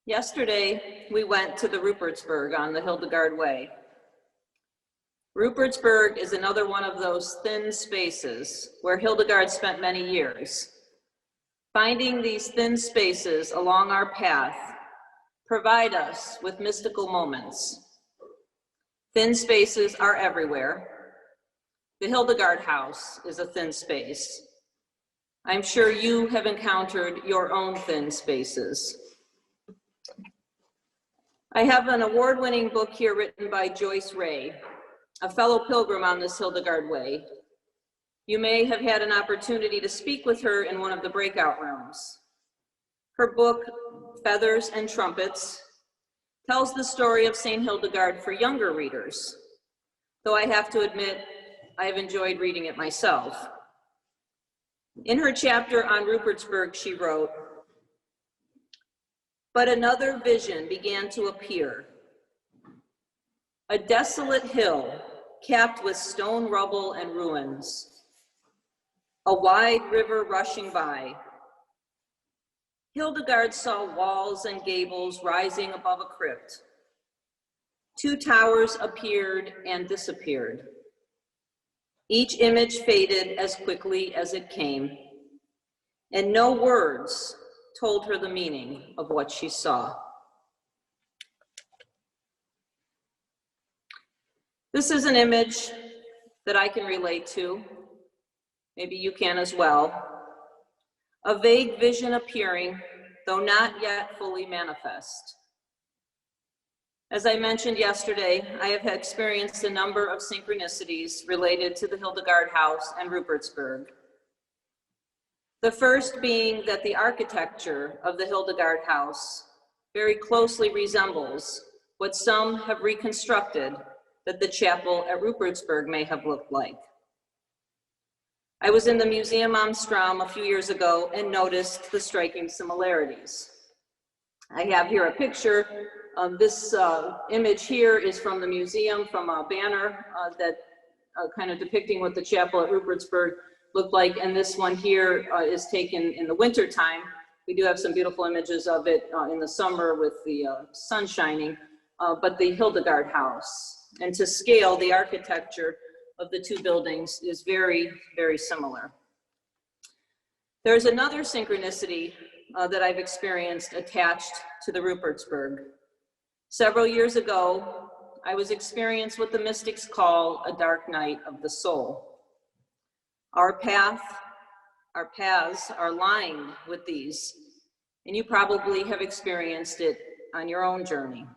Yesterday, we went to the Rupertsberg on the Hildegard Way. Rupertsberg is another one of those thin spaces where Hildegard spent many years. Finding these thin spaces along our path provide us with mystical moments. Thin spaces are everywhere. The Hildegard House is a thin space. I'm sure you have encountered your own thin spaces. I have an award-winning book here written by Joyce Ray, a fellow pilgrim on this Hildegard Way. You may have had an opportunity to speak with her in one of the breakout rooms. Her book, Feathers and Trumpets, tells the story of St. Hildegard for younger readers, though I have to admit I have enjoyed reading it myself. In her chapter on Rupertsberg, she wrote, "But another vision began to appear. A desolate hill capped with stone rubble and ruins. A wide river rushing by. Hildegard saw walls and gables rising above a crypt. Two towers appeared and disappeared. Each image faded as quickly as it came, and no words told her the meaning of what she saw." This is an image that I can relate to. Maybe you can as well. A vague vision appearing, though not yet fully manifest. As I mentioned yesterday, I have experienced a number of synchronicities related to the Hildegard House and Rupertsberg. The first being that the architecture of the Hildegard House very closely resembles what some have reconstructed that the chapel at Rupertsberg may have looked like. I was in the Museum am Strand a few years ago and noticed the striking similarities. I have here a picture. This image here is from the museum, from a banner that kind of depicting what the chapel at Rupertsberg looked like, and this one here is taken in the winter time. We do have some beautiful images of it in the summer with the sun shining, but the Hildegard House. And to scale, the architecture of the two buildings is very, very similar. There's another synchronicity that I've experienced attached to the Rupertsberg. Several years ago, I was experiencing what the mystics call a dark night of the soul. Our paths are lined with these, and you probably have experienced it on your own journey.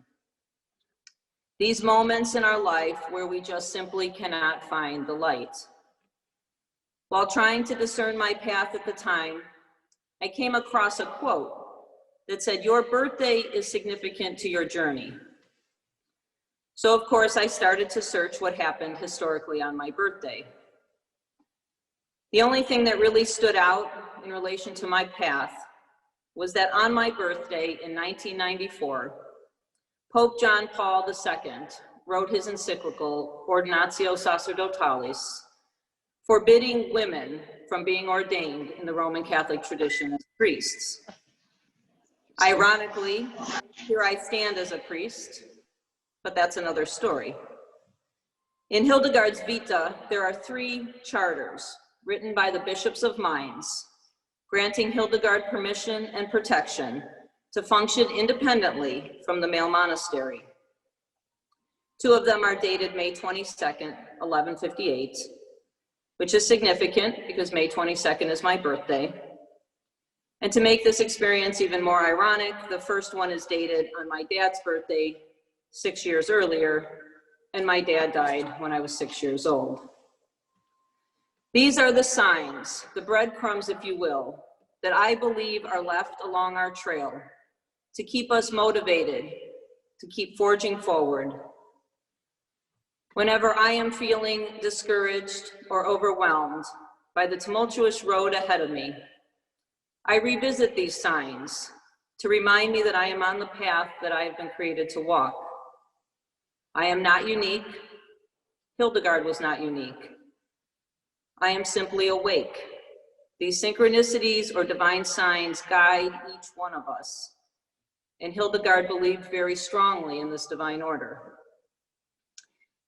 These moments in our life where we just simply cannot find the light. While trying to discern my path at the time, I came across a quote that said, "Your birthday is significant to your journey." So of course I started to search what happened historically on my birthday. The only thing that really stood out in relation to my path was that on my birthday in 1994, Pope John Paul II wrote his encyclical, Ordinatio Sacerdotalis, forbidding women from being ordained in the Roman Catholic tradition as priests. Ironically, here I stand as a priest, but that's another story. In Hildegard's Vita, there are 3 charters written by the bishops of Mainz, granting Hildegard permission and protection to function independently from the male monastery. 2 of them are dated May 22nd, 1158, which is significant because May 22nd is my birthday. And to make this experience even more ironic, the first one is dated on my dad's birthday 6 years earlier, and my dad died when I was 6 years old. These are the signs, the breadcrumbs, if you will, that I believe are left along our trail to keep us motivated, to keep forging forward. Whenever I am feeling discouraged or overwhelmed by the tumultuous road ahead of me, I revisit these signs to remind me that I am on the path that I have been created to walk. I am not unique. Hildegard was not unique. I am simply awake. These synchronicities or divine signs guide each one of us. and Hildegard believed very strongly in this divine order.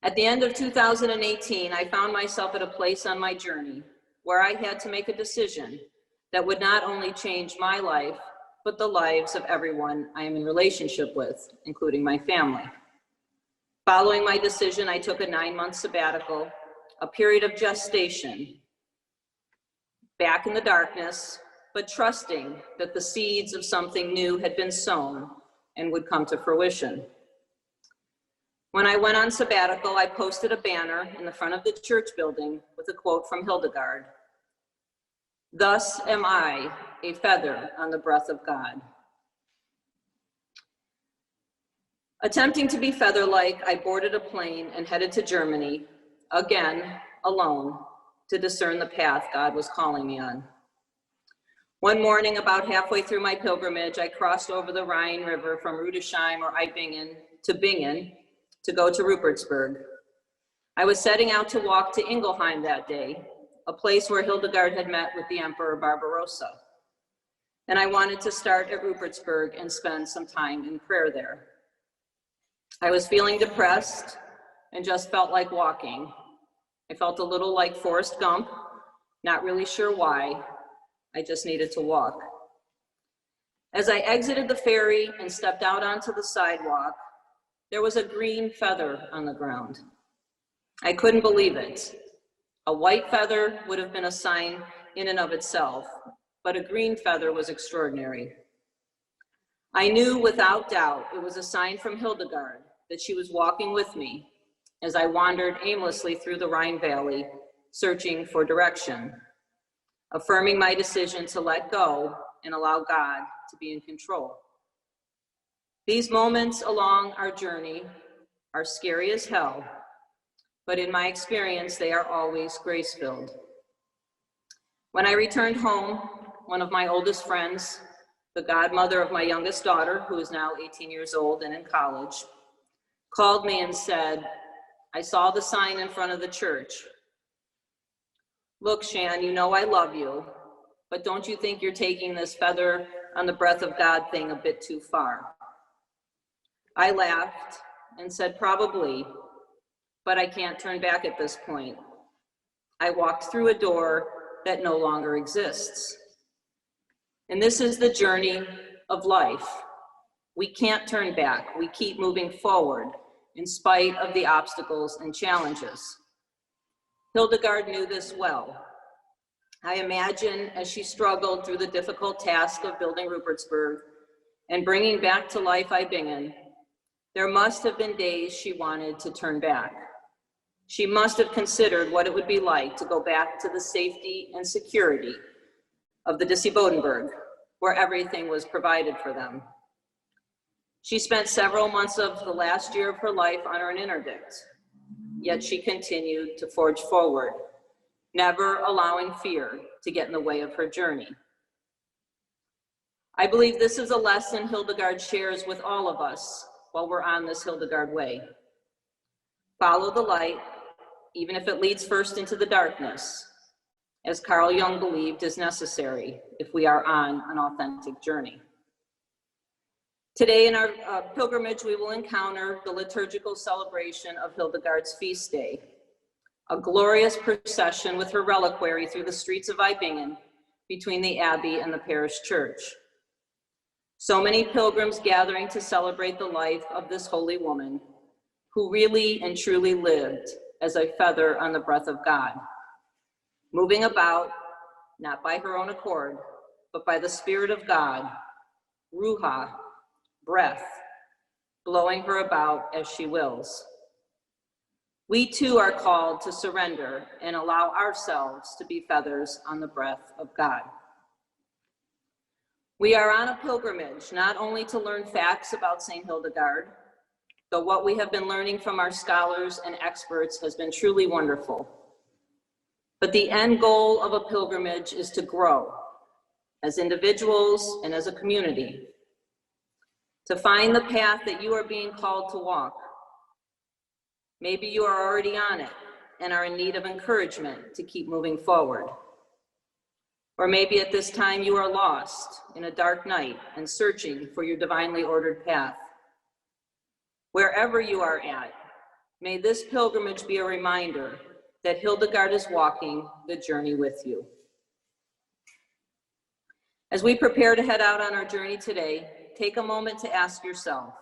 At the end of 2018, I found myself at a place on my journey where I had to make a decision that would not only change my life, but the lives of everyone I am in relationship with, including my family. Following my decision, I took a 9-month sabbatical, a period of gestation, back in the darkness, but trusting that the seeds of something new had been sown and would come to fruition. When I went on sabbatical, I posted a banner in the front of the church building with a quote from Hildegard. "Thus am I, a feather on the breath of God." Attempting to be feather-like, I boarded a plane and headed to Germany, again, alone, to discern the path God was calling me on. One morning, about halfway through my pilgrimage, I crossed over the Rhine River from Rudesheim or Eibingen to Bingen to go to Rupertsberg. I was setting out to walk to Ingelheim that day, a place where Hildegard had met with the Emperor Barbarossa. And I wanted to start at Rupertsberg and spend some time in prayer there. I was feeling depressed and just felt like walking. I felt a little like Forrest Gump, not really sure why. I just needed to walk. As I exited the ferry and stepped out onto the sidewalk, there was a green feather on the ground. I couldn't believe it. A white feather would have been a sign in and of itself, but a green feather was extraordinary. I knew without doubt it was a sign from Hildegard that she was walking with me as I wandered aimlessly through the Rhine Valley, searching for direction, affirming my decision to let go and allow God to be in control. These moments along our journey are scary as hell, but in my experience, they are always grace-filled. When I returned home, one of my oldest friends, the godmother of my youngest daughter, who is now 18 years old and in college, called me and said, "I saw the sign in front of the church. Look, Shan, you know I love you, but don't you think you're taking this feather on the breath of God thing a bit too far?" I laughed and said, "Probably, but I can't turn back at this point. I walked through a door that no longer exists." And this is the journey of life. We can't turn back. We keep moving forward in spite of the obstacles and challenges. Hildegard knew this well. I imagine as she struggled through the difficult task of building Rupertsberg and bringing back to life Eibingen, there must have been days she wanted to turn back. She must have considered what it would be like to go back to the safety and security of the Dissy Bodenberg, where everything was provided for them. She spent several months of the last year of her life under an interdict, yet she continued to forge forward, never allowing fear to get in the way of her journey. I believe this is a lesson Hildegard shares with all of us while we're on this Hildegard way. Follow the light, even if it leads first into the darkness, as Carl Jung believed is necessary if we are on an authentic journey. Today in our pilgrimage, we will encounter the liturgical celebration of Hildegard's feast day, a glorious procession with her reliquary through the streets of Eibingen between the abbey and the parish church. So many pilgrims gathering to celebrate the life of this holy woman who really and truly lived as a feather on the breath of God, moving about, not by her own accord, but by the Spirit of God, Ruha, breath, blowing her about as she wills. We too are called to surrender and allow ourselves to be feathers on the breath of God. We are on a pilgrimage, not only to learn facts about St. Hildegard, though what we have been learning from our scholars and experts has been truly wonderful. But the end goal of a pilgrimage is to grow as individuals and as a community, to find the path that you are being called to walk. Maybe you are already on it and are in need of encouragement to keep moving forward. Or maybe at this time you are lost in a dark night and searching for your divinely ordered path. Wherever you are at, may this pilgrimage be a reminder that Hildegard is walking the journey with you. As we prepare to head out on our journey today, take a moment to ask yourself,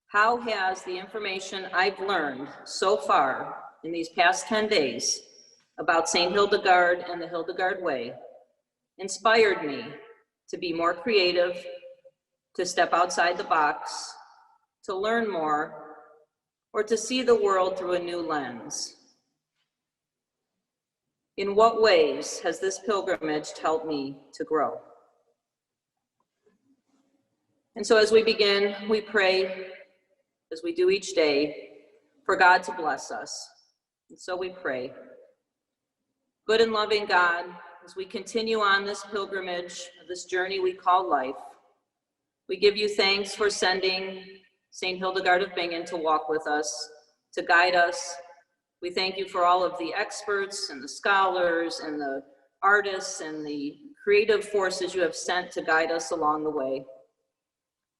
how has the information I've learned so far in these past 10 days about St. Hildegard and the Hildegard Way inspired me to be more creative, to step outside the box, to learn more, or to see the world through a new lens? In what ways has this pilgrimage helped me to grow? And so as we begin, we pray, as we do each day, for God to bless us. And so we pray. Good and loving God, as we continue on this pilgrimage, this journey we call life, we give you thanks for sending St. Hildegard of Bingen to walk with us, to guide us. We thank you for all of the experts and the scholars and the artists and the creative forces you have sent to guide us along the way.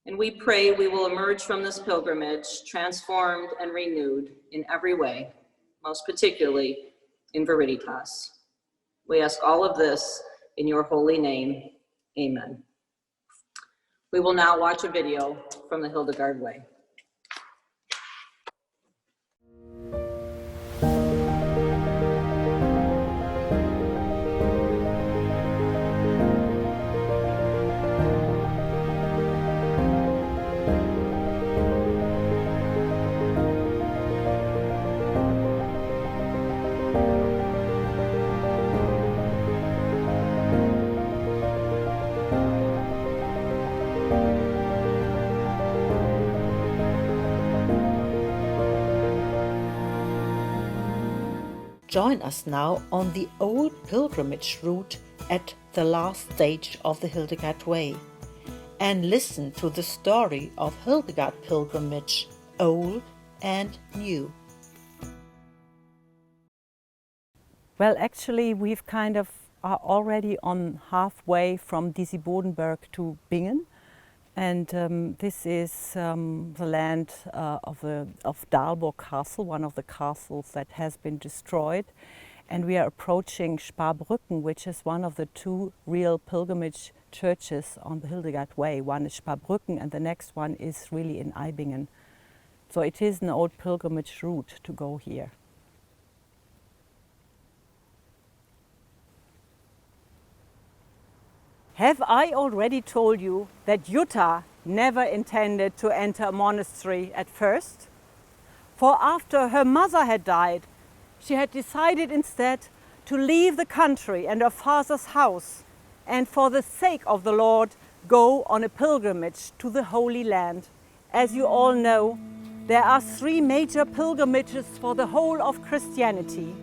And we pray we will emerge from this pilgrimage transformed and renewed in every way, most particularly in Veritas. We ask all of this in your holy name. Amen. We will now watch a video from the Hildegard Way. Join us now on the old pilgrimage route at the last stage of the Hildegard Way and listen to the story of Hildegard pilgrimage, old and new. Well, actually, we've kind of are already on halfway from Disi-Bodenberg to Bingen. And this is the land of Dahlburg Castle, one of the castles that has been destroyed. And we are approaching Sparbrücken, which is one of the two real pilgrimage churches on the Hildegard Way. One is Sparbrücken and the next one is really in Eibingen. So it is an old pilgrimage route to go here. Have I already told you that Jutta never intended to enter a monastery at first? For after her mother had died, she had decided instead to leave the country and her father's house and for the sake of the Lord go on a pilgrimage to the Holy Land. As you all know, there are three major pilgrimages for the whole of Christianity.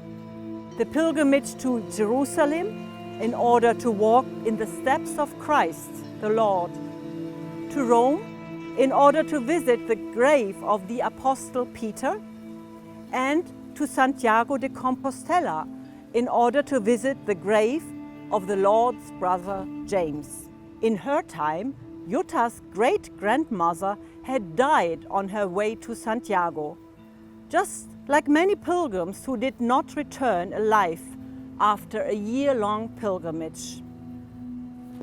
The pilgrimage to Jerusalem, in order to walk in the steps of Christ, the Lord. To Rome, in order to visit the grave of the Apostle Peter. And to Santiago de Compostela, in order to visit the grave of the Lord's brother James. In her time, Jutta's great-grandmother had died on her way to Santiago, just like many pilgrims who did not return alive after a year-long pilgrimage.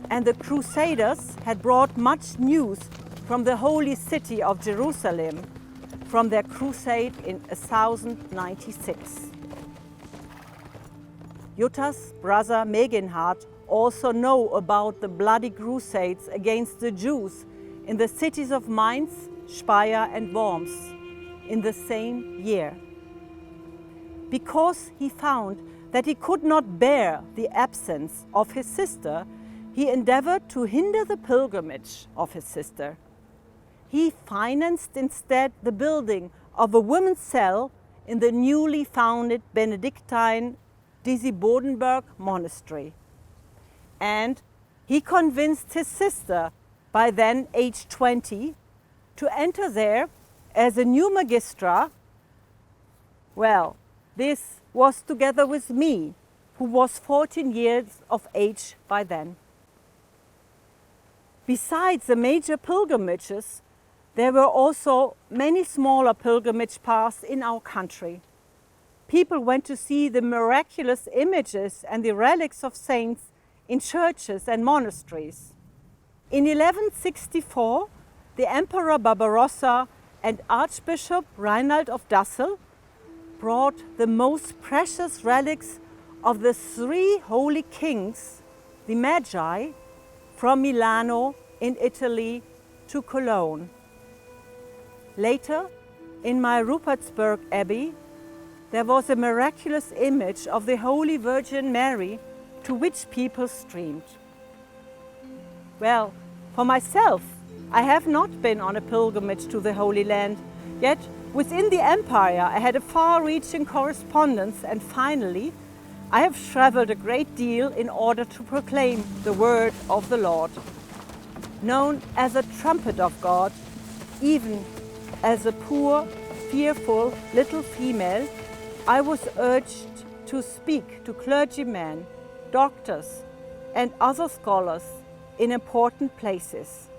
And the Crusaders had brought much news from the holy city of Jerusalem from their crusade in 1096. Jutta's brother Meginhard also know about the bloody crusades against the Jews in the cities of Mainz, Speyer and Worms in the same year. Because he found that he could not bear the absence of his sister, he endeavored to hinder the pilgrimage of his sister. He financed instead the building of a women's cell in the newly founded Benedictine Disi-Bodenberg monastery. And he convinced his sister, by then age 20, to enter there as a new magistra. Well, this was together with me, who was 14 years of age by then. Besides the major pilgrimages, there were also many smaller pilgrimage paths in our country. People went to see the miraculous images and the relics of saints in churches and monasteries. In 1164, the Emperor Barbarossa and Archbishop Reinald of Dassel brought the most precious relics of the three holy kings, the Magi, from Milano in Italy to Cologne. Later, in my Rupertsberg Abbey, there was a miraculous image of the Holy Virgin Mary to which people streamed. Well, for myself, I have not been on a pilgrimage to the Holy Land, yet within the Empire I had a far-reaching correspondence, and finally I have traveled a great deal in order to proclaim the word of the Lord. Known as a trumpet of God, even as a poor, fearful little female, I was urged to speak to clergymen, doctors, and other scholars in important places.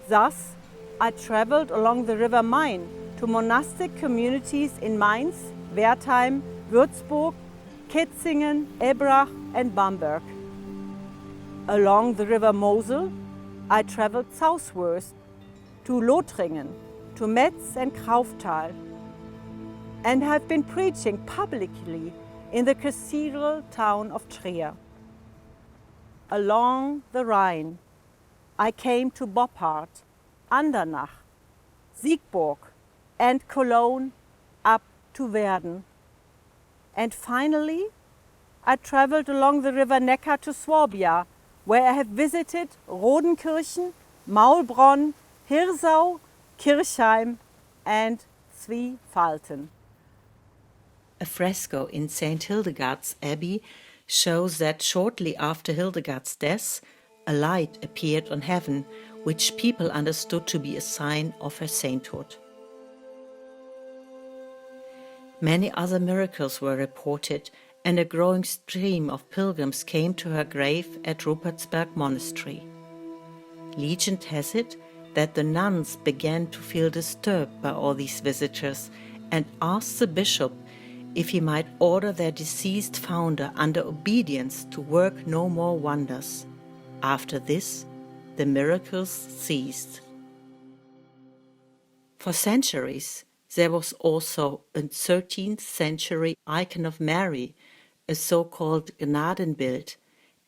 Thus, I traveled along the river Main to monastic communities in Mainz, Wertheim, Würzburg, Kitzingen, Ebrach, and Bamberg. Along the river Mosel, I traveled southwards to Lothringen, to Metz and Kauftal, and have been preaching publicly in the cathedral town of Trier. Along the Rhine, I came to Boppard, Andernach, Siegburg, and Cologne up to Verden. And finally, I traveled along the river Neckar to Swabia, where I have visited Rodenkirchen, Maulbronn, Hirsau, Kirchheim, and Zwiefalten. A fresco in St. Hildegard's Abbey shows that shortly after Hildegard's death, a light appeared on heaven, which people understood to be a sign of her sainthood. Many other miracles were reported, and a growing stream of pilgrims came to her grave at Rupertsberg Monastery. Legend has it that the nuns began to feel disturbed by all these visitors and asked the bishop if he might order their deceased founder under obedience to work no more wonders. After this, the miracles ceased. For centuries, there was also a 13th century icon of Mary, a so-called Gnadenbild,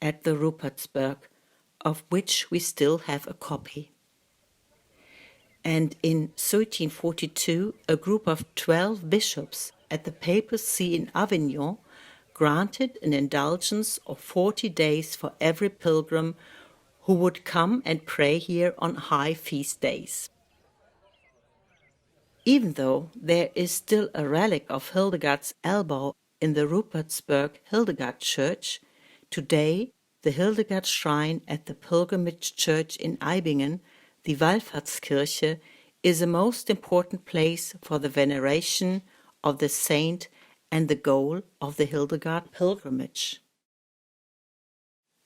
at the Rupertsberg, of which we still have a copy. And in 1342, a group of 12 bishops at the Papal See in Avignon granted an indulgence of 40 days for every pilgrim who would come and pray here on high feast days. Even though there is still a relic of Hildegard's elbow in the Rupertsberg Hildegard Church, today the Hildegard Shrine at the Pilgrimage Church in Bingen, the Wallfahrtskirche, is the most important place for the veneration of the saint and the goal of the Hildegard pilgrimage.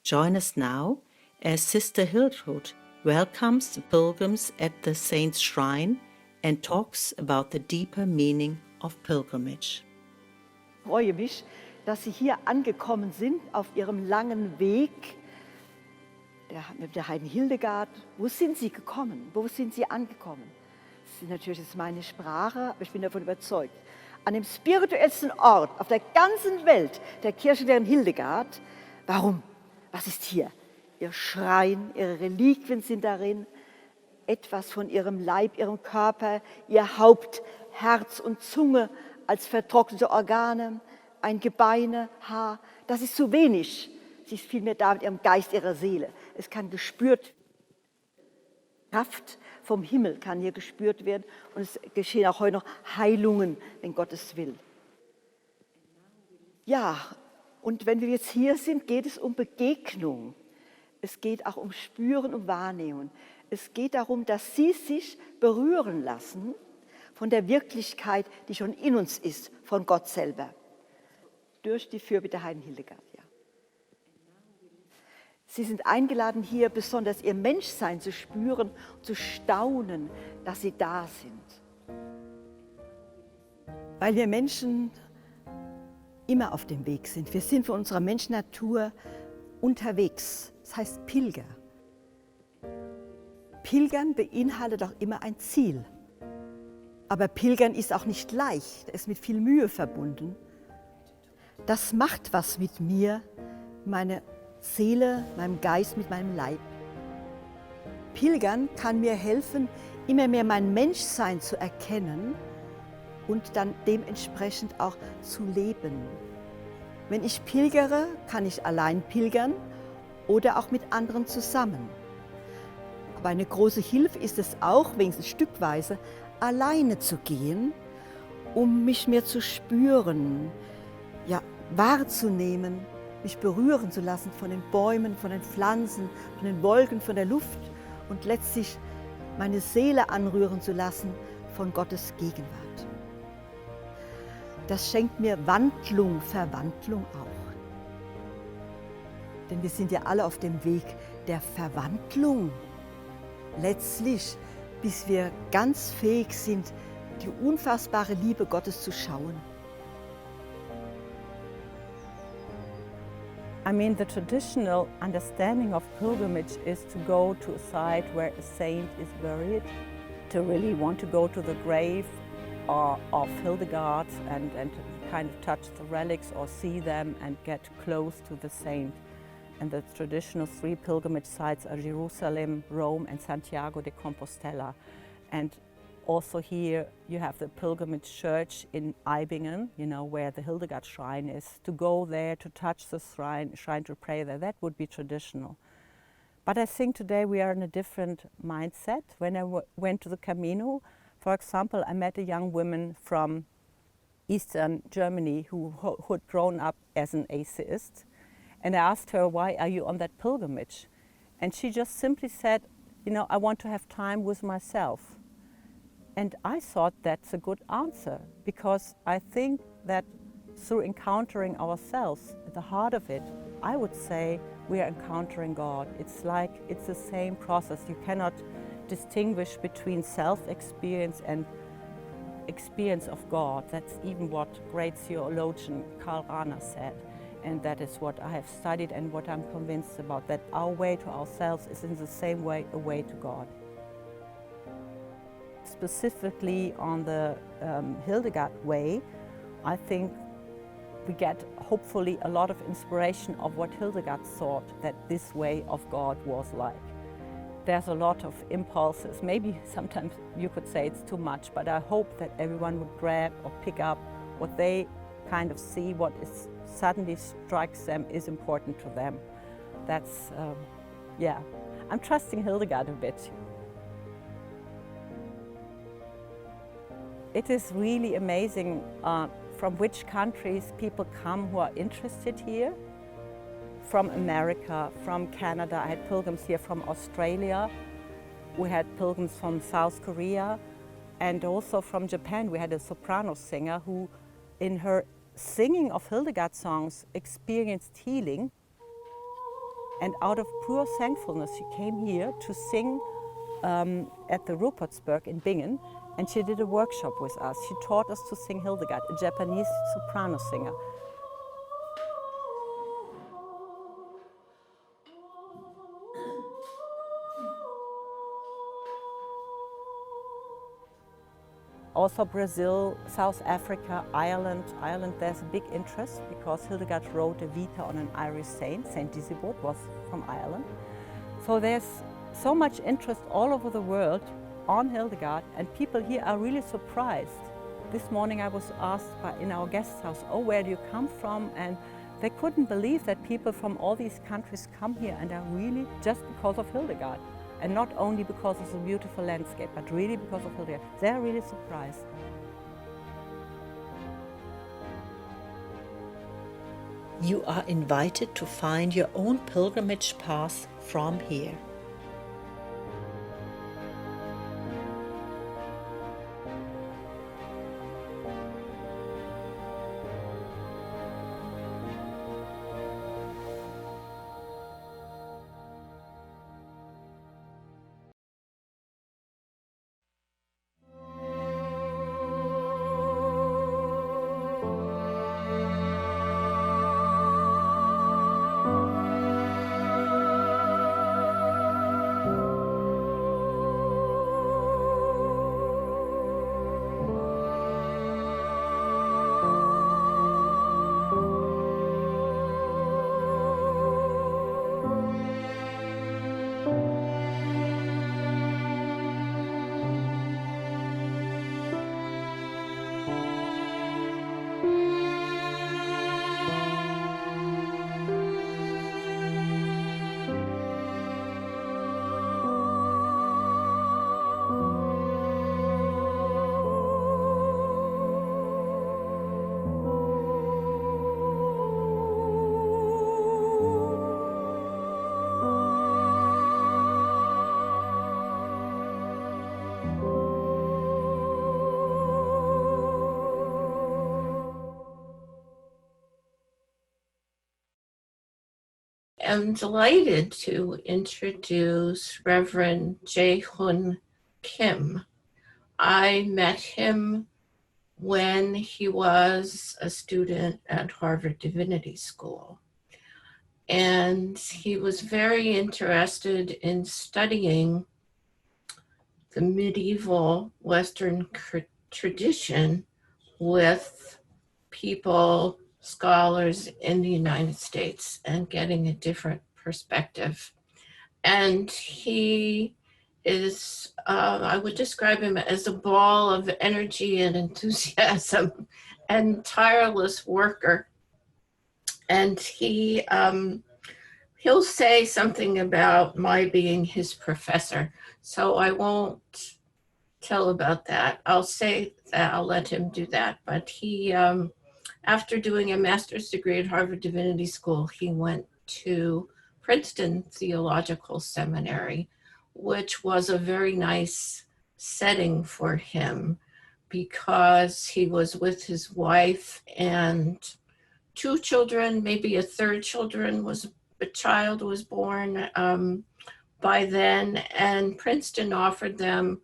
Join us now as Sister Hildegard welcomes the pilgrims at the saint's shrine and talks about the deeper meaning of pilgrimage. Ich freue mich, dass Sie hier angekommen sind auf Ihrem langen Weg mit der heiligen Hildegard. Wo sind Sie gekommen? Wo sind Sie angekommen? Das ist natürlich jetzt meine Sprache, aber ich bin davon überzeugt. An dem spirituellsten Ort auf der ganzen Welt der Kirche der Hildegard. Warum? Was ist hier? Ihr Schrein, Ihre Reliquien sind darin. Etwas von Ihrem Leib, Ihrem Körper, Ihr Haupt, Herz und Zunge als vertrocknete Organe, ein Gebeine, Haar. Das ist zu wenig. Sie ist vielmehr da mit Ihrem Geist, Ihrer Seele. Es kann gespürt werden. Kraft vom Himmel kann hier gespürt werden und es geschehen auch heute noch Heilungen, wenn Gott es will. Ja, und wenn wir jetzt hier sind, geht es um Begegnung. Es geht auch um Spüren und Wahrnehmen. Es geht darum, dass Sie sich berühren lassen von der Wirklichkeit, die schon in uns ist, von Gott selber. durch die Fürbitte Heiden Hildegard, ja. Sie sind eingeladen, hier besonders ihr Menschsein zu spüren, zu staunen, dass sie da sind. Weil wir Menschen immer auf dem Weg sind. Wir sind von unserer Menschennatur unterwegs. Das heißt Pilger. Pilgern beinhaltet auch immer ein Ziel. Aber Pilgern ist auch nicht leicht, es ist mit viel Mühe verbunden. Das macht was mit mir, meine Seele, meinem Geist, mit meinem Leib. Pilgern kann mir helfen, immer mehr mein Menschsein zu erkennen und dann dementsprechend auch zu leben. Wenn ich pilgere, kann ich allein pilgern oder auch mit anderen zusammen. Aber eine große Hilfe ist es auch, wenigstens stückweise, alleine zu gehen, um mich mehr zu spüren, ja, wahrzunehmen, mich berühren zu lassen von den Bäumen, von den Pflanzen, von den Wolken, von der Luft und letztlich meine Seele anrühren zu lassen von Gottes Gegenwart. Das schenkt mir Wandlung, Verwandlung auch. Denn wir sind ja alle auf dem Weg der Verwandlung. Letztlich, bis wir ganz fähig sind, die unfassbare Liebe Gottes zu schauen. I mean, the traditional understanding of pilgrimage is to go to a site where a saint is buried, to really want to go to the grave of Hildegard and kind of touch the relics or see them and get close to the saint. And the traditional 3 pilgrimage sites are Jerusalem, Rome and Santiago de Compostela. And also here you have the pilgrimage church in Bingen, you know, where the Hildegard shrine is. To go there, to touch the shrine to pray there, that would be traditional. But I think today we are in a different mindset. When I went to the Camino, for example, I met a young woman from Eastern Germany who had grown up as an atheist. And I asked her, why are you on that pilgrimage? And she just simply said, you know, I want to have time with myself. And I thought that's a good answer, because I think that through encountering ourselves, at the heart of it, I would say we are encountering God. It's like it's the same process. You cannot distinguish between self-experience and experience of God. That's even what great theologian Karl Rahner said. And that is what I have studied and what I'm convinced about, that our way to ourselves is in the same way a way to God. Specifically on the Hildegard Way, I think we get hopefully a lot of inspiration of what Hildegard thought that this way of God was like. There's a lot of impulses. Maybe sometimes you could say it's too much, but I hope that everyone would grab or pick up what they kind of see, what is suddenly strikes them is important to them. That's, yeah, I'm trusting Hildegard a bit. It is really amazing from which countries people come who are interested here. From America, from Canada, I had pilgrims here from Australia. We had pilgrims from South Korea, and also from Japan. We had a soprano singer who, in her singing of Hildegard songs, experienced healing. And out of pure thankfulness, she came here to sing at the Rupertsberg in Bingen, and she did a workshop with us. She taught us to sing Hildegard, a Japanese soprano singer. Also Brazil, South Africa, Ireland. Ireland, there's a big interest because Hildegard wrote a vita on an Irish saint. Saint Disibod was from Ireland. So there's so much interest all over the world on Hildegard, and people here are really surprised. This morning I was asked in our guest house, oh, where do you come from? And they couldn't believe that people from all these countries come here and are really just because of Hildegard. And not only because of the beautiful landscape, but really because of Hildegard. They're really surprised. You are invited to find your own pilgrimage path from here. am delighted to introduce Reverend Jae Hyun Kim. I met him when he was a student at Harvard Divinity School. And he was very interested in studying the medieval Western tradition with people, scholars in the United States, and getting a different perspective. And he is, I would describe him as a ball of energy and enthusiasm and tireless worker. And he'll say something about my being his professor. So I won't tell about that. I'll say that, I'll let him do that. But he, after doing a master's degree at Harvard Divinity School, he went to Princeton Theological Seminary, which was a very nice setting for him because he was with his wife and 2 children, maybe a third child was born by then, and Princeton offered them,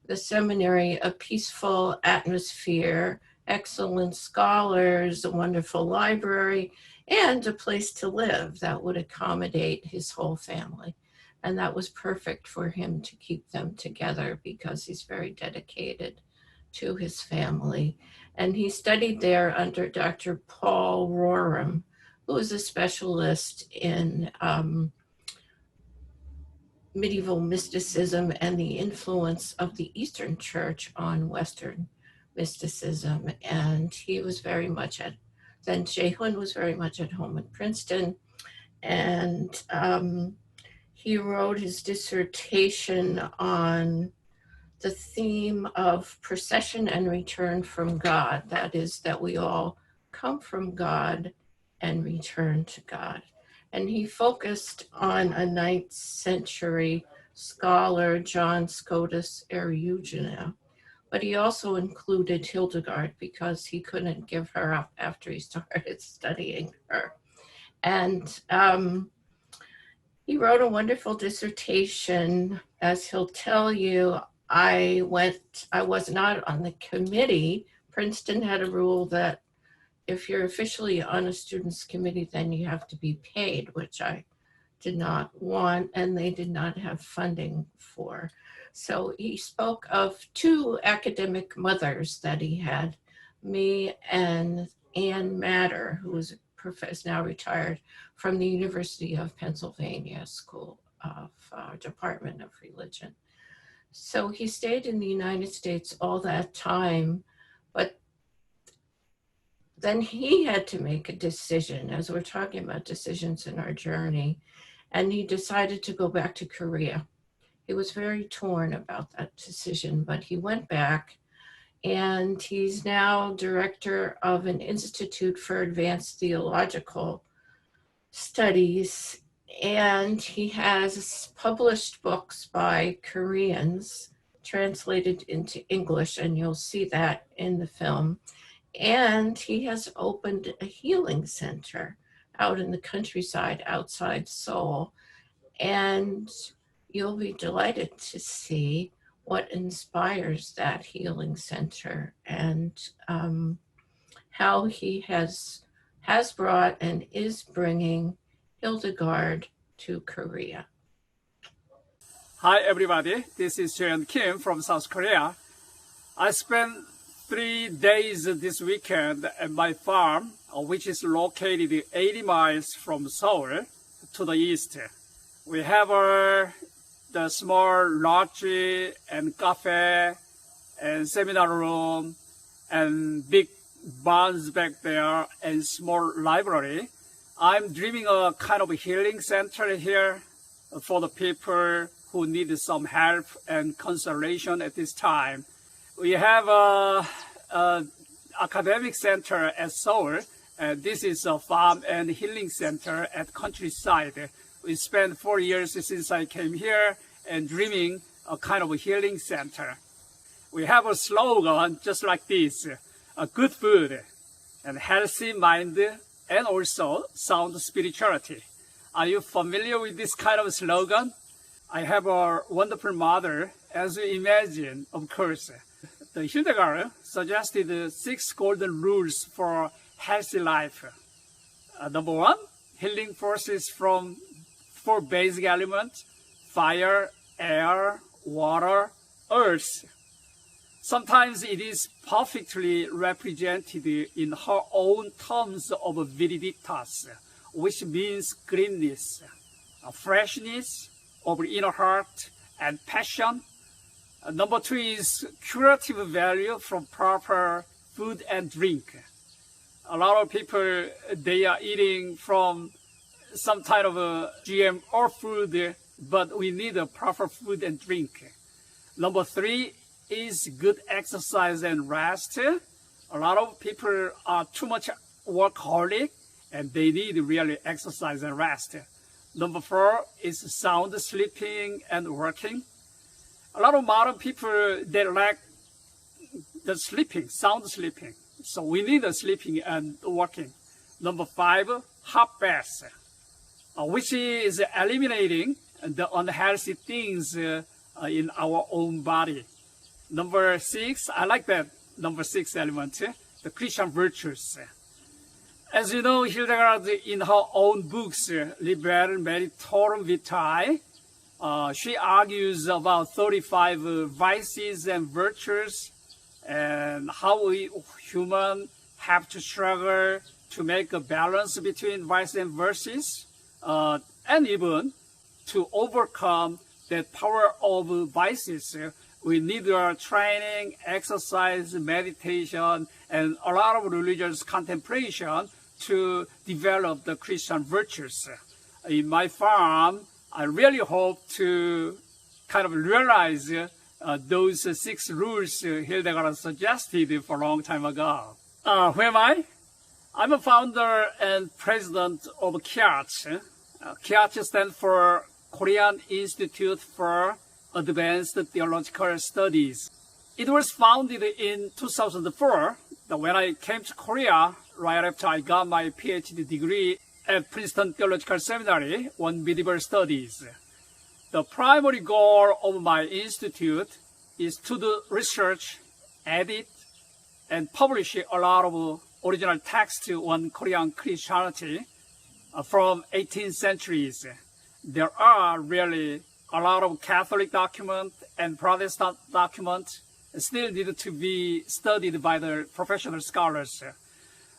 the seminary, a peaceful atmosphere, excellent scholars, a wonderful library, and a place to live that would accommodate his whole family. And that was perfect for him to keep them together because he's very dedicated to his family. And he studied there under Dr. Paul Roram, who was a specialist in medieval mysticism and the influence of the Eastern Church on Western mysticism. And he was very much then Jaehyun was very much at home at Princeton. And he wrote his dissertation on the theme of procession and return from God. That is, that we all come from God and return to God. And he focused on a 9th century scholar, John Scotus Eriugena, but he also included Hildegard because he couldn't give her up after he started studying her. And he wrote a wonderful dissertation. As he'll tell you, I was not on the committee. Princeton had a rule that if you're officially on a student's committee, then you have to be paid, which I did not want, and they did not have funding for. So he spoke of 2 academic mothers that he had, me and Ann Matter, who was now retired from the University of Pennsylvania School of Department of Religion. So he stayed in the United States all that time, but then he had to make a decision, as we're talking about decisions in our journey, and he decided to go back to Korea. He was very torn about that decision, but he went back, and he's now director of an Institute for Advanced Theological Studies, and he has published books by Koreans translated into English, and you'll see that in the film. And he has opened a healing center out in the countryside outside Seoul. And you'll be delighted to see what inspires that healing center and how he has brought and is bringing Hildegard to Korea. Hi everybody, this is Jae Hyun Kim from South Korea. I spent 3 days this weekend at my farm, which is located 80 miles from Seoul to the east. We have the small lodge and cafe and seminar room and big barns back there and small library. I'm dreaming a kind of a healing center here for the people who need some help and consolation at this time. We have a academic center at Seoul. This is a farm and healing center at countryside. We spent 4 years since I came here and dreaming a kind of a healing center. We have a slogan just like this, good food and healthy mind and also sound spirituality. Are you familiar with this kind of slogan? I have a wonderful mother, as you imagine, of course. The Hildegard suggested 6 golden rules for healthy life. Number 1, healing forces from 4 basic elements: fire, air, water, earth. Sometimes it is perfectly represented in her own terms of viriditas, which means greenness, freshness of inner heart, and passion. Number 2 is curative value from proper food and drink. A lot of people, they are eating from some kind of a GMO food, but we need a proper food and drink. Number 3 is good exercise and rest. A lot of people are too much workaholic and they need really exercise and rest. Number 4 is sound sleeping and working. A lot of modern people, they lack the sleeping, sound sleeping. So we need a sleeping and working. Number 5, hot baths, which is eliminating the unhealthy things in our own body. Number 6, I like that number 6 element, the Christian virtues. As you know, Hildegard, in her own books, Liber Meritorum Vitae, she argues about 35 vices and virtues and how we humans have to struggle to make a balance between vice and virtues, and even to overcome the power of vices. We need training, exercise, meditation, and a lot of religious contemplation to develop the Christian virtues. In my farm, I really hope to kind of realize those 6 rules Hildegard suggested for a long time ago. Who am I? I'm a founder and president of KIACH. KIACH stands for Korean Institute for Advanced Theological Studies. It was founded in 2004, when I came to Korea, right after I got my PhD degree at Princeton Theological Seminary on medieval studies. The primary goal of my institute is to do research, edit, and publish a lot of original text on Korean Christianity from 18th centuries. There are really a lot of Catholic documents and Protestant documents still need to be studied by the professional scholars.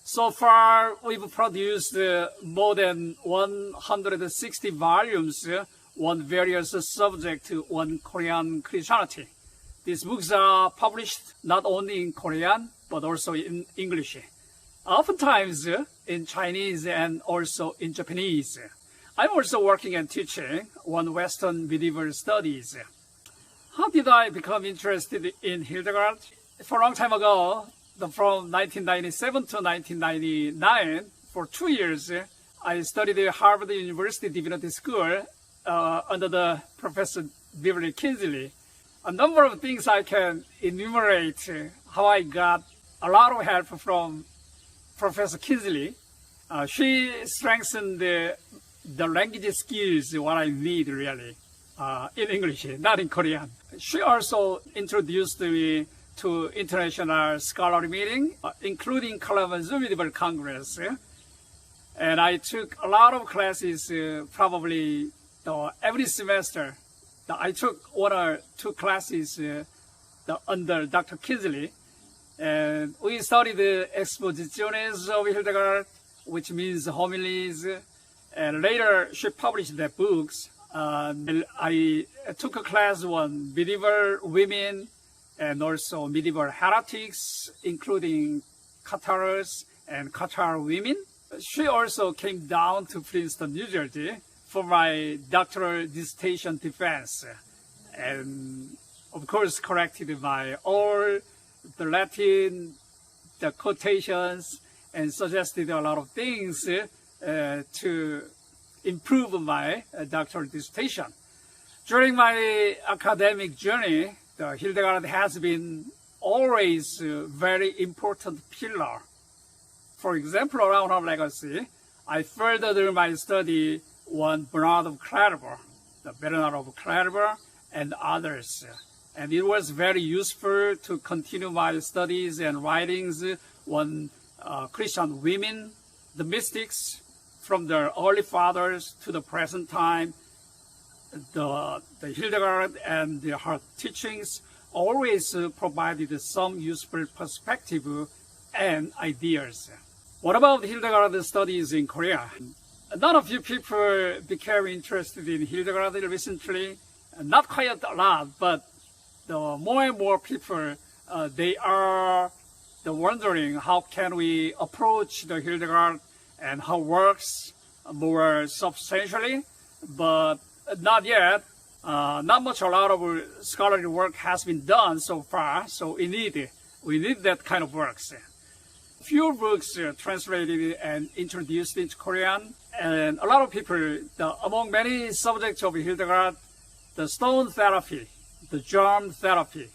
So far, we've produced more than 160 volumes on various subjects on Korean Christianity. These books are published not only in Korean, but also in English, oftentimes in Chinese and also in Japanese. I'm also working and teaching on Western medieval studies. How did I become interested in Hildegard? For a long time ago, from 1997 to 1999, for 2 years, I studied at Harvard University Divinity School under the Professor Beverly Kinsley. A number of things I can enumerate how I got a lot of help from Professor Kinsley. She strengthened the language skills, what I need really, in English, not in Korean. She also introduced me to international scholarly meeting, including Kalamazoo Medieval Congress. And I took a lot of classes, probably every semester. I took 1 or 2 classes under Dr. Kinsley. And we studied the exposiciones of Hildegard, which means homilies. And later, she published the books. I took a class on medieval women and also medieval heretics, including Cathars and Cathar women. She also came down to Princeton, New Jersey for my doctoral dissertation defense. And of course, corrected by all the Latin, the quotations, and suggested a lot of things to improve my doctoral dissertation. During my academic journey, Hildegard has been always a very important pillar. For example, around her legacy, I furthered my study one Bernard of Clairvaux, the Bernard of Clairvaux, and others. And it was very useful to continue my studies and writings on Christian women, the mystics, from the early fathers to the present time. The Hildegard and her teachings always provided some useful perspective and ideas. What about Hildegard's studies in Korea? None of you people became interested in Hildegard recently. Not quite a lot, but more and more people, they are wondering how can we approach the Hildegard and her works more substantially, but not yet. Not much, a lot of scholarly work has been done so far, so we need that kind of works. Few books translated and introduced into Korean, and a lot of people, among many subjects of Hildegard, the stone therapy, the germ therapy,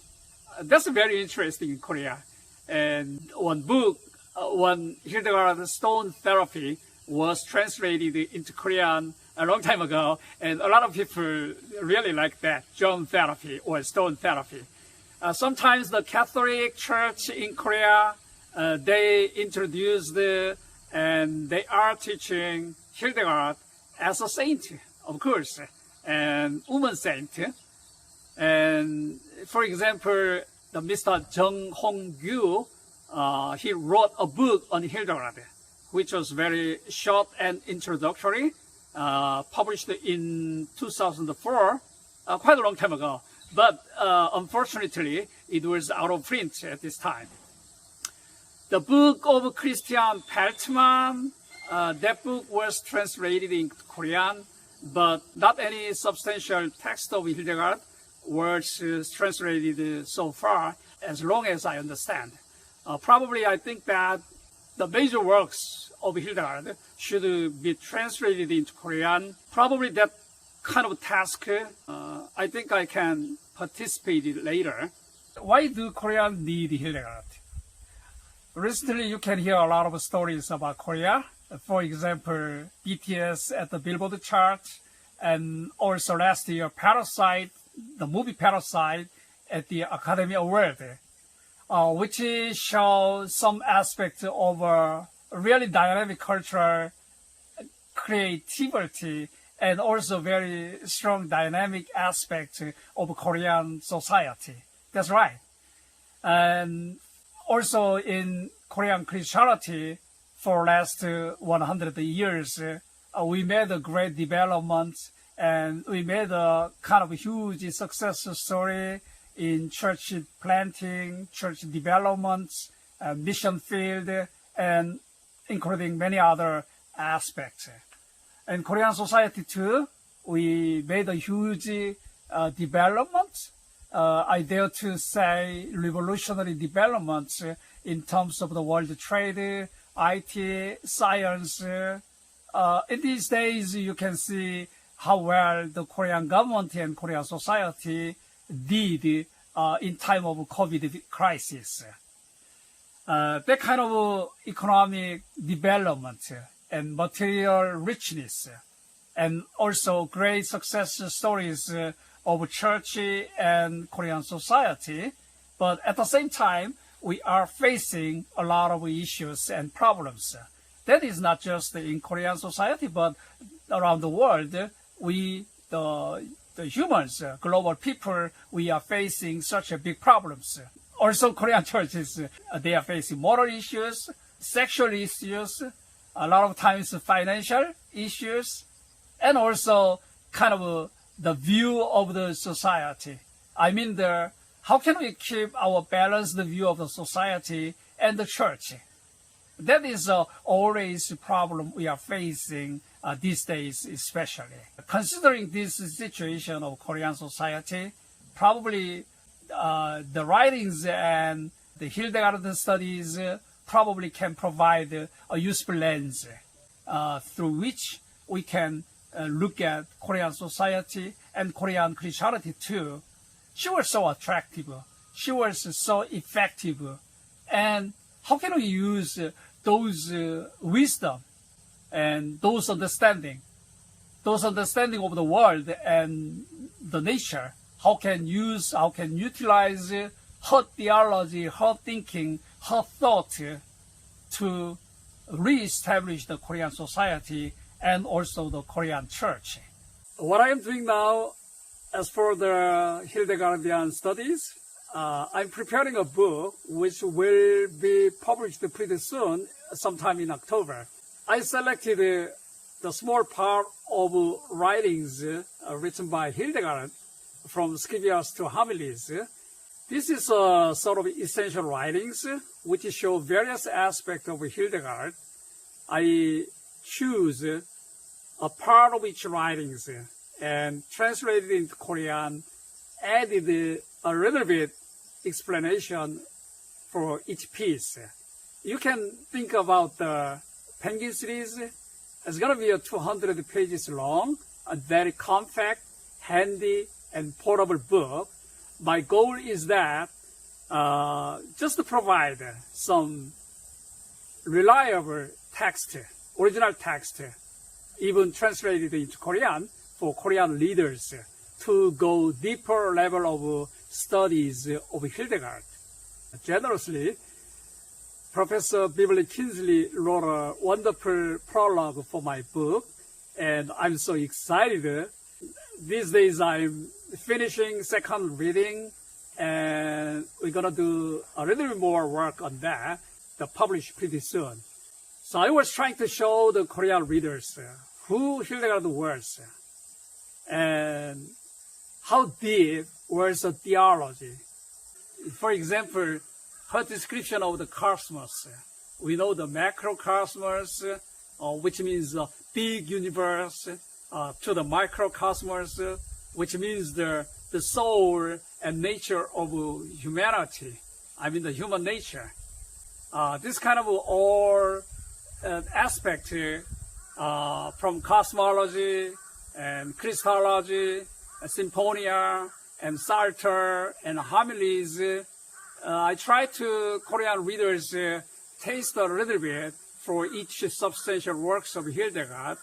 that's very interesting in Korea. And one book, one Hildegard stone therapy was translated into Korean a long time ago, and a lot of people really like that, germ therapy or stone therapy. Sometimes the Catholic Church in Korea, they introduced and they are teaching Hildegard as a saint, of course, and woman saint. And for example, the Mr. Jung Hong-gyu, he wrote a book on Hildegard, which was very short and introductory, published in 2004, quite a long time ago. But unfortunately, it was out of print at this time. The book of Christian Peltman, that book was translated in Korean, but not any substantial text of Hildegard was translated so far, as long as I understand. Probably I think that the major works of Hildegard should be translated into Korean. Probably that kind of task, I think I can participate later. Why do Koreans need Hildegard? Recently, you can hear a lot of stories about Korea. For example, BTS at the Billboard chart, and also last year, Parasite, the movie Parasite at the Academy Award, which shows some aspect of a really dynamic cultural creativity and also very strong dynamic aspect of Korean society. That's right. And also in Korean Christianity, for last 100 years, we made a great development, and we made a kind of huge success story in church planting, church development, mission field, and including many other aspects. In Korean society too, we made a huge development. I dare to say revolutionary developments in terms of the world trade, IT, science. In these days, you can see how well the Korean government and Korean society did in time of COVID crisis. That kind of economic development and material richness, and also great success stories of church and Korean society. But at the same time, we are facing a lot of issues and problems. That is not just in Korean society, but around the world. We, the humans, global people, we are facing such a big problems. Also, Korean churches, they are facing moral issues, sexual issues, a lot of times financial issues, and also kind of the view of the society. I mean, how can we keep our balanced view of the society and the church? That is always a problem we are facing these days, especially. Considering this situation of Korean society, probably the writings and the Hildegard studies probably can provide a useful lens through which we can look at Korean society and Korean Christianity too. She was so attractive. She was so effective. And how can we use those wisdom and those understanding those understanding of the world and the nature, how can utilize her theology, her thinking, her thought to re-establish the Korean society and also the Korean church. What I am doing now, as for the Hildegardian studies, I'm preparing a book which will be published pretty soon, sometime in October. I selected the small part of writings written by Hildegard, from scriptures to homilies. This is a sort of essential writings which show various aspects of Hildegard. I choose a part of each writings and translated into Korean, added a little bit explanation for each piece. You can think about the Penguin series. It's going to be a 200 pages long, a very compact, handy, and portable book. My goal is that just to provide some reliable text, original text, even translated into Korean for Korean leaders to go deeper level of studies of Hildegard. Generously, Professor Beverly Kinsley wrote a wonderful prologue for my book, and I'm so excited. These days I'm finishing second reading, and we're gonna do a little bit more work on that, to publish pretty soon. So I was trying to show the Korean readers who Hildegard was, and how deep was the theology. For example, her description of the cosmos. We know the macrocosmos, which means the big universe, to the microcosmos, which means the soul and nature of humanity. I mean the human nature. This kind of all aspect from cosmology and Christology, Symphonia, and Psalter, and homilies. I try to Korean readers taste a little bit for each substantial works of Hildegard.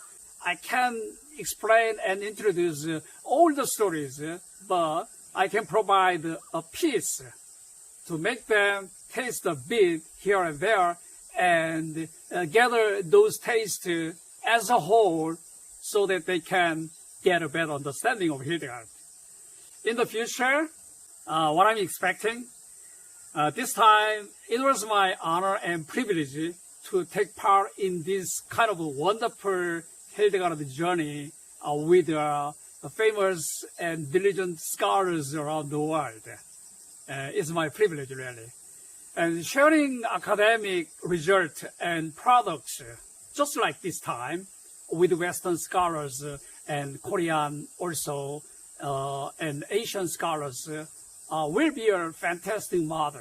I can explain and introduce all the stories, but I can provide a piece to make them taste a bit here and there and gather those tastes as a whole so that they can get a better understanding of Hildegard. In the future, what I'm expecting, this time it was my honor and privilege to take part in this kind of a wonderful Hildegard journey with the famous and diligent scholars around the world. It's my privilege, really. And sharing academic results and products, just like this time, with Western scholars and Korean also, and Asian scholars, will be a fantastic model.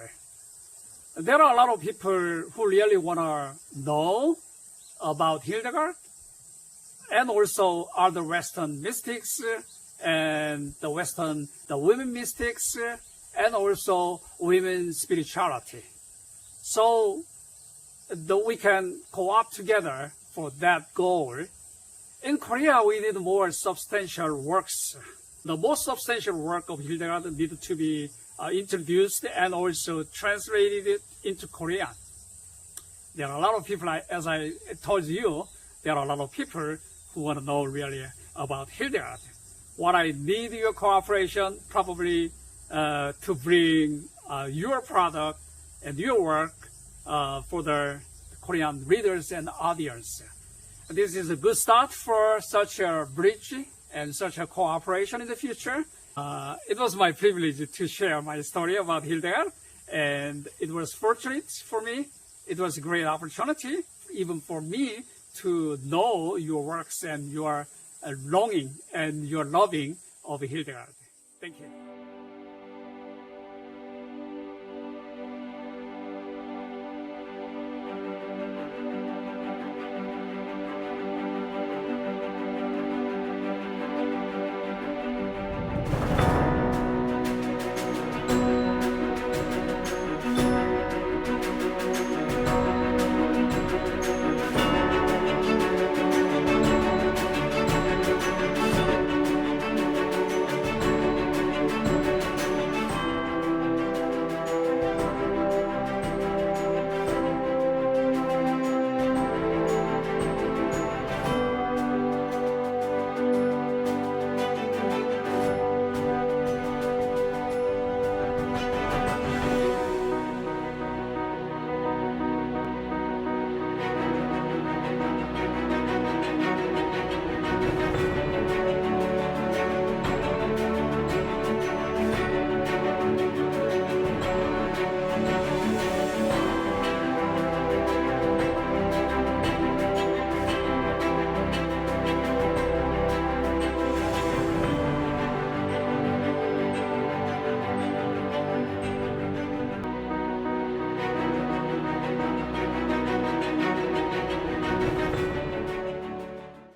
There are a lot of people who really want to know about Hildegard, and also other Western mystics, and the women mystics, and also women's spirituality. So we can co-op together for that goal. In Korea, we need more substantial works. The most substantial work of Hildegard needed to be introduced and also translated into Korean. There are a lot of people, as I told you, there are a lot of people who want to know really about Hildegard. What I need your cooperation, probably to bring your product and your work for the Korean readers and audience. This is a good start for such a bridge and such a cooperation in the future. It was my privilege to share my story about Hildegard, and it was fortunate for me. It was a great opportunity, even for me, to know your works and your longing and your loving of Hildegard. Thank you.